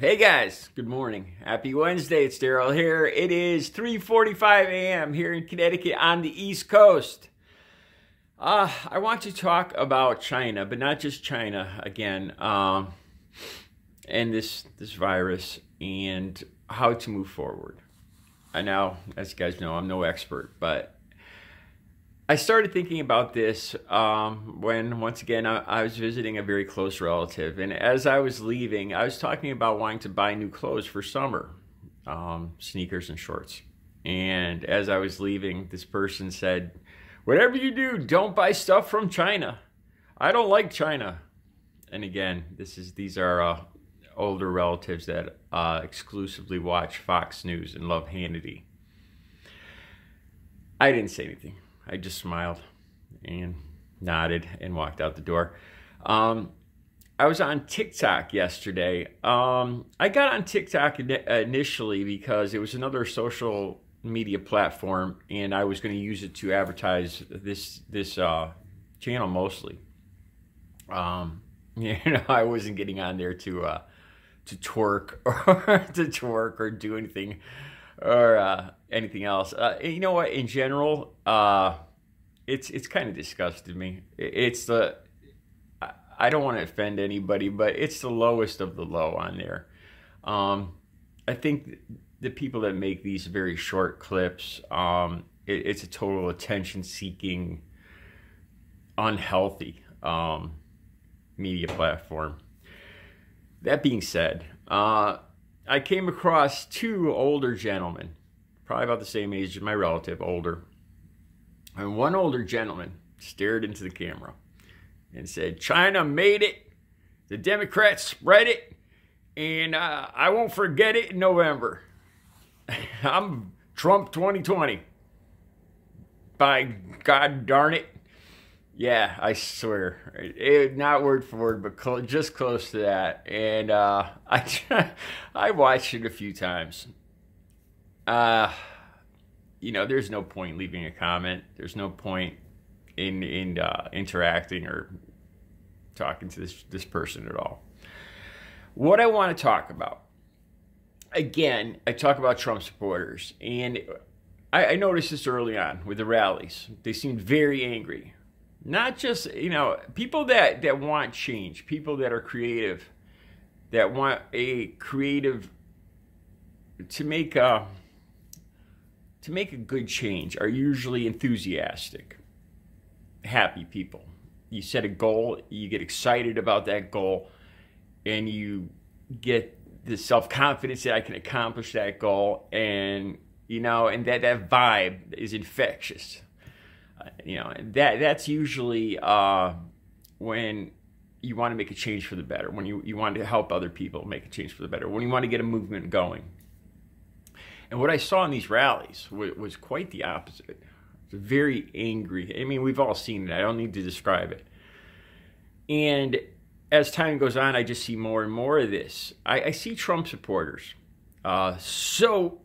Hey guys, good morning. Happy Wednesday. It's Daryl here. It is 3:45 a.m. here in Connecticut on the East Coast. I want to talk about China, but not just China again, and this virus and how to move forward. I know, as you guys know, I'm no expert, but I started thinking about this when, once again, I was visiting a very close relative. And as I was leaving, I was talking about wanting to buy new clothes for summer, sneakers and shorts. And as I was leaving, this person said, "Whatever you do, don't buy stuff from China. I don't like China." And again, these are older relatives that exclusively watch Fox News and love Hannity. I didn't say anything. I just smiled and nodded and walked out the door. I was on TikTok yesterday. I got on TikTok initially because it was another social media platform, and I was going to use it to advertise this channel mostly. I wasn't getting on there to twerk or do anything or anything else. You know what? In general, it's kind of disgusted me. I don't want to offend anybody, but it's the lowest of the low on there. I think the people that make these very short clips, it's a total attention-seeking, unhealthy media platform. That being said, I came across two older gentlemen, probably about the same age as my relative, older. And one older gentleman stared into the camera and said, "China made it, the Democrats spread it, and I won't forget it in November. I'm Trump 2020. By God darn it." Yeah, I swear. Not word for word, but just close to that. And I watched it a few times. There's no point leaving a comment. There's no point in interacting or talking to this person at all. What I want to talk about, again, I talk about Trump supporters. And I noticed this early on with the rallies. They seemed very angry. Not just, people that want change, people that are creative, that want a creative, to make a good change, are usually enthusiastic, happy people. You set a goal, you get excited about that goal, and you get the self-confidence that I can accomplish that goal, and, and that vibe is infectious. That's usually when you want to make a change for the better, when you want to help other people make a change for the better, when you want to get a movement going. And what I saw in these rallies was quite the opposite. It's very angry. I mean, we've all seen it. I don't need to describe it. And as time goes on, I just see more and more of this. I see Trump supporters so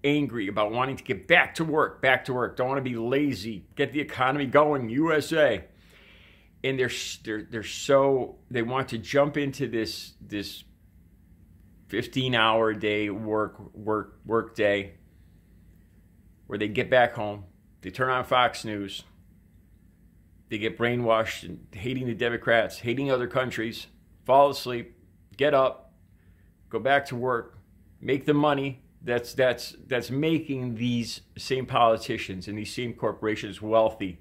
angry about wanting to get back to work, don't want to be lazy, get the economy going, USA. And they want to jump into this 15-hour day work day where they get back home, they turn on Fox News, they get brainwashed and hating the Democrats, hating other countries, fall asleep, get up, go back to work, make the money that's making these same politicians and these same corporations wealthy.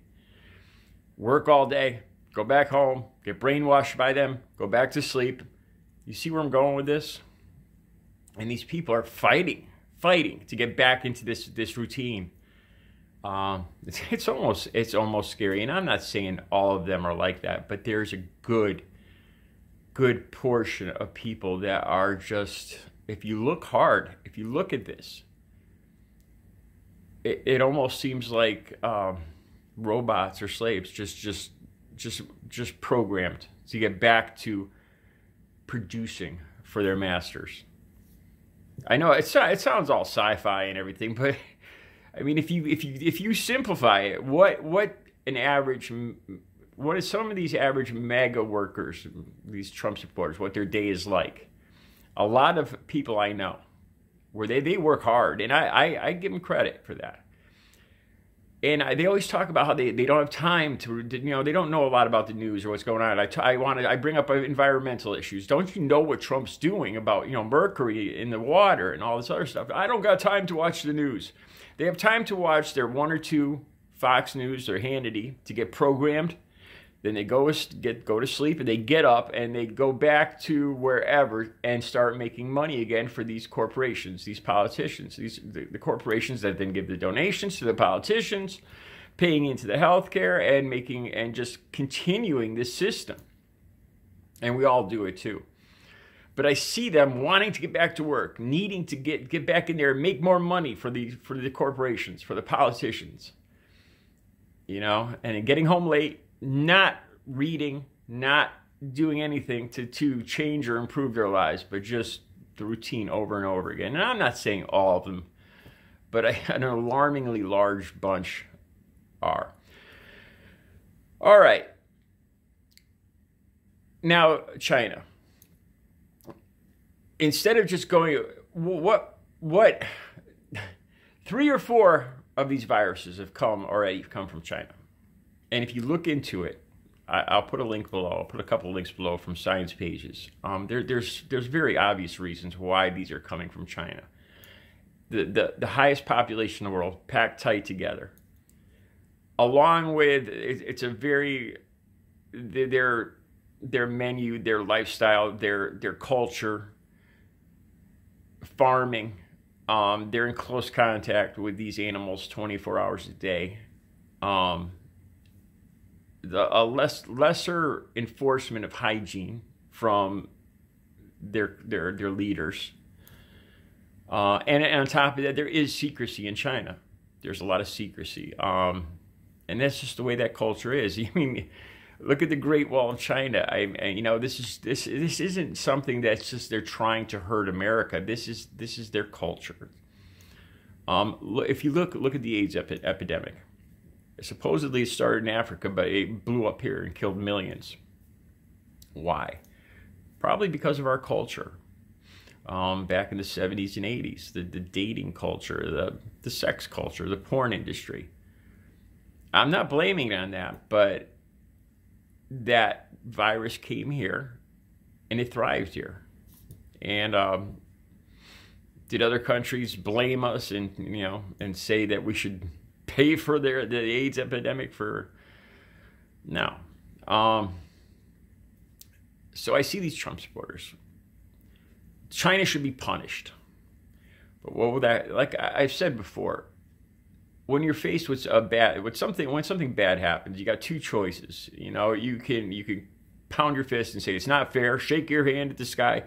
Work all day, go back home, get brainwashed by them, go back to sleep. You see where I'm going with this? And these people are fighting to get back into this routine. It's almost scary. And I'm not saying all of them are like that, but there's a good portion of people that are just, if you look hard, if you look at this, it almost seems like robots or slaves, just programmed to get back to producing for their masters. I know it sounds all sci-fi and everything, but I mean, if you simplify it, what is some of these average MAGA workers, these Trump supporters, what their day is like? A lot of people I know, where they work hard, and I give them credit for that. And they always talk about how they don't have time to, they don't know a lot about the news or what's going on. I bring up environmental issues. Don't you know what Trump's doing about, mercury in the water and all this other stuff? I don't got time to watch the news. They have time to watch their 1 or 2 Fox News or Hannity to get programmed. Then they go to sleep, and they get up and they go back to wherever and start making money again for these corporations, these politicians, the corporations that then give the donations to the politicians, paying into the healthcare and just continuing this system. And we all do it too. But I see them wanting to get back to work, needing to get back in there and make more money for the corporations, for the politicians. And getting home late, not reading, not doing anything to change or improve their lives, but just the routine over and over again. And I'm not saying all of them, but an alarmingly large bunch are. All right. Now, China. Instead of just going, what 3 or 4 of these viruses have come from China. And if you look into it, I'll put a link below. I'll put a couple of links below from science pages. There's very obvious reasons why these are coming from China. The highest population in the world, packed tight together. Along with, it's a very, their menu, their lifestyle, their culture, farming. They're in close contact with these animals 24 hours a day. Lesser enforcement of hygiene from their leaders, and on top of that, there is secrecy in China. There's a lot of secrecy, and that's just the way that culture is. I mean, look at the Great Wall of China. This isn't something that's just they're trying to hurt America. This is their culture. If you look at the AIDS epidemic. Supposedly it started in Africa, but it blew up here and killed millions. Why? Probably because of our culture. Back in the 70s and 80s, the dating culture, the sex culture, the porn industry. I'm not blaming it on that, but that virus came here and it thrived here. And did other countries blame us and say that we should pay for the AIDS epidemic? No. So I see these Trump supporters. China should be punished. But what would that, like I've said before, when you're faced with when something bad happens, you got 2 choices. You can pound your fist and say it's not fair, shake your hand at the sky,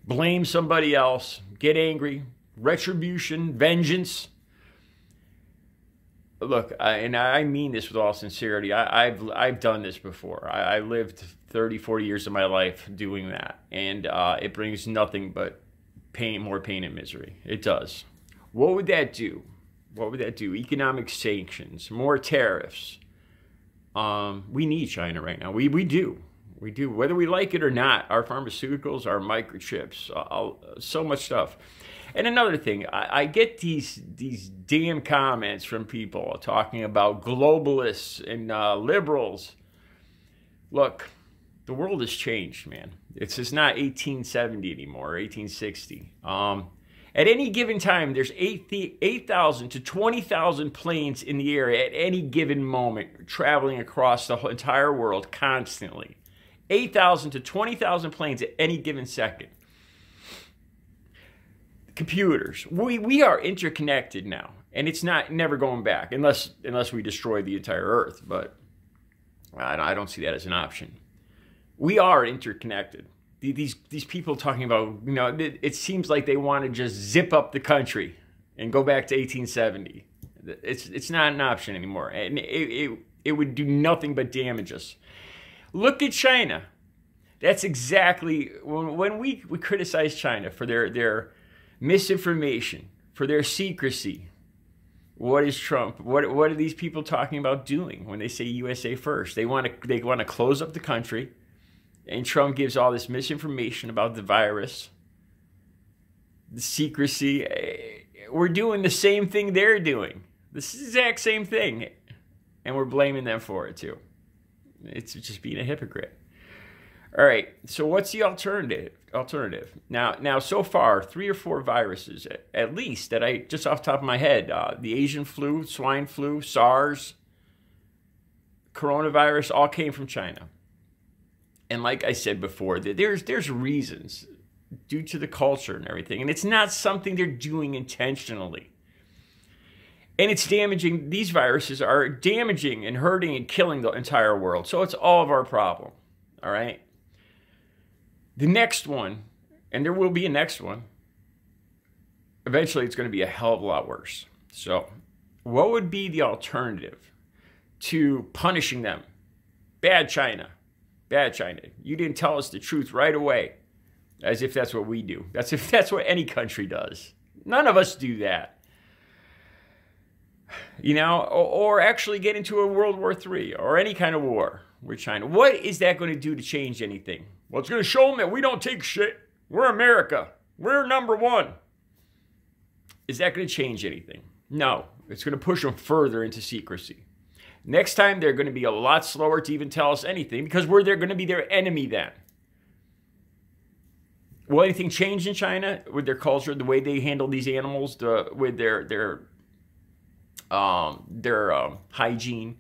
blame somebody else, get angry, retribution, vengeance. Look, and I mean this with all sincerity. I've done this before. I lived 30, 40 years of my life doing that, and it brings nothing but pain, more pain and misery. It does. What would that do? What would that do? Economic sanctions, more tariffs. We need China right now. We do. We do. Whether we like it or not, our pharmaceuticals, our microchips, so much stuff. And another thing, I get these damn comments from people talking about globalists and liberals. Look, the world has changed, man. It's just not 1870 anymore, 1860. At any given time, there's 8,000 to 20,000 planes in the air at any given moment, traveling across the entire world constantly. 8,000 to 20,000 planes at any given second. Computers. We are interconnected now, and it's never going back unless we destroy the entire Earth. But I don't see that as an option. We are interconnected. These people talking about, it seems like they want to just zip up the country and go back to 1870. It's not an option anymore, and it would do nothing but damage us. Look at China. That's exactly when we criticize China for their misinformation, for their secrecy. What is Trump? What are these people talking about doing when they say USA first? They want to close up the country, and Trump gives all this misinformation about the virus, the secrecy. We're doing the same thing they're doing. The exact same thing. And we're blaming them for it too. It's just being a hypocrite. All right, so what's the alternative? Now, so far, 3 or 4 viruses, at least, that I, just off the top of my head, the Asian flu, swine flu, SARS, coronavirus, all came from China. And like I said before, there's reasons due to the culture and everything, and it's not something they're doing intentionally. And it's damaging, these viruses are damaging and hurting and killing the entire world. So it's all of our problem, all right? The next one, and there will be a next one, eventually it's going to be a hell of a lot worse. So what would be the alternative to punishing them? Bad China. Bad China. You didn't tell us the truth right away. As if that's what we do. That's if that's what any country does. None of us do that. You know, or actually get into a World War III or any kind of war with China. What is that going to do to change anything? Well, it's going to show them that we don't take shit. We're America. We're number one. Is that going to change anything? No. It's going to push them further into secrecy. Next time, they're going to be a lot slower to even tell us anything because they're going to be their enemy then. Will anything change in China with their culture, the way they handle these animals, with their hygiene?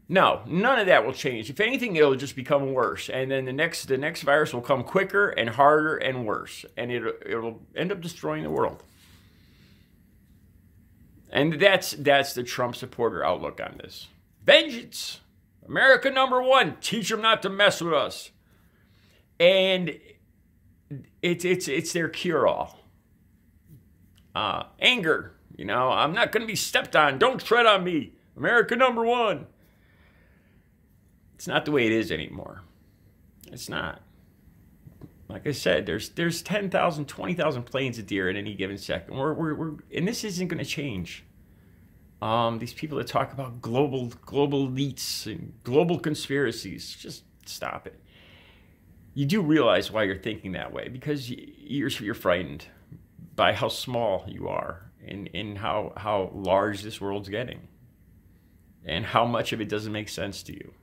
No, none of that will change. If anything, it'll just become worse, and then the next virus will come quicker and harder and worse, and it'll end up destroying the world. And that's the Trump supporter outlook on this. Vengeance, America number one. Teach them not to mess with us, and it's their cure-all. Anger, you know, I'm not going to be stepped on. Don't tread on me. America number one. It's not the way it is anymore. It's not. Like I said, there's 10,000, 20,000 planes of deer at any given second. And this isn't going to change. These people that talk about global elites and global conspiracies, just stop it. You do realize why you're thinking that way, because you're frightened by how small you are and how large this world's getting and how much of it doesn't make sense to you.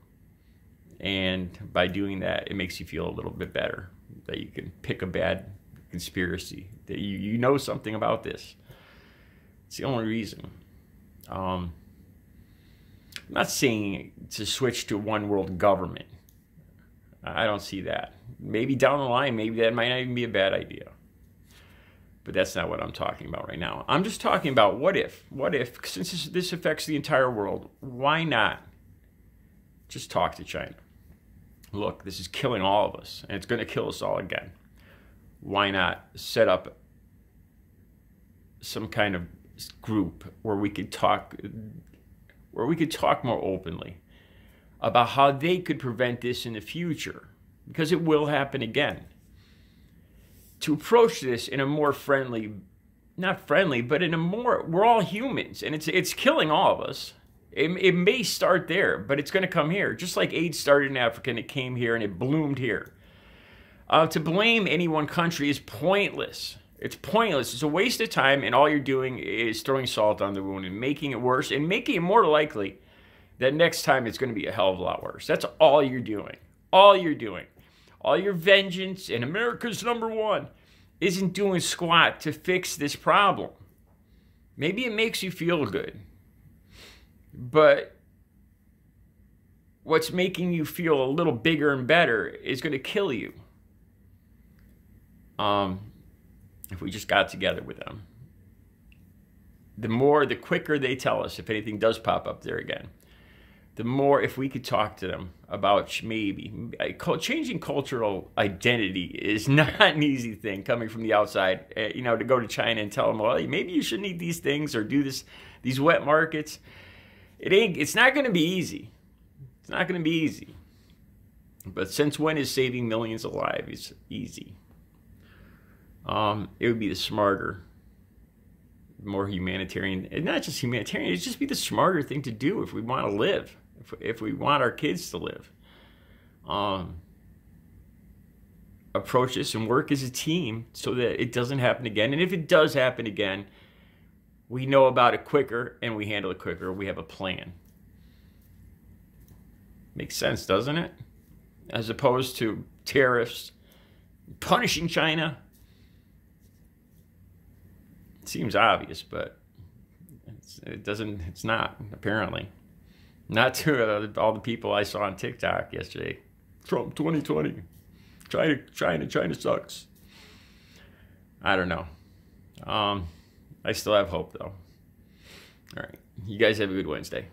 And by doing that, it makes you feel a little bit better that you can pick a bad conspiracy, that you know something about this. It's the only reason. I'm not saying to switch to one world government. I don't see that. Maybe down the line, maybe that might not even be a bad idea. But that's not what I'm talking about right now. I'm just talking about what if, since this affects the entire world, why not just talk to China? Look, this is killing all of us, and it's going to kill us all again. Why not set up some kind of group where we could talk more openly about how they could prevent this in the future, because it will happen again. To approach this in a more friendly, not friendly, but in a more, we're all humans, and it's killing all of us. It may start there, but it's going to come here. Just like AIDS started in Africa and it came here and it bloomed here. To blame any one country is pointless. It's pointless. It's a waste of time, and all you're doing is throwing salt on the wound and making it worse and making it more likely that next time it's going to be a hell of a lot worse. That's all you're doing. All you're doing. All your vengeance and America's number one isn't doing squat to fix this problem. Maybe it makes you feel good. But what's making you feel a little bigger and better is going to kill you. If we just got together with them. The quicker they tell us if anything does pop up there again. The more, if we could talk to them about maybe changing cultural identity is not an easy thing coming from the outside. You know, to go to China and tell them, well, maybe you shouldn't eat these things or do these wet markets. It's not going to be easy. It's not going to be easy. But since when is saving millions of lives easy? It would be the smarter, more humanitarian, and not just humanitarian, it'd just be the smarter thing to do if we want to live, if we want our kids to live. approach this and work as a team so that it doesn't happen again. And if it does happen again, we know about it quicker and we handle it quicker. We have a plan. Makes sense, doesn't it? As opposed to tariffs, punishing China. It seems obvious, but it's not, apparently. Not to all the people I saw on TikTok yesterday. Trump 2020. China sucks. I don't know. I still have hope, though. All right. You guys have a good Wednesday.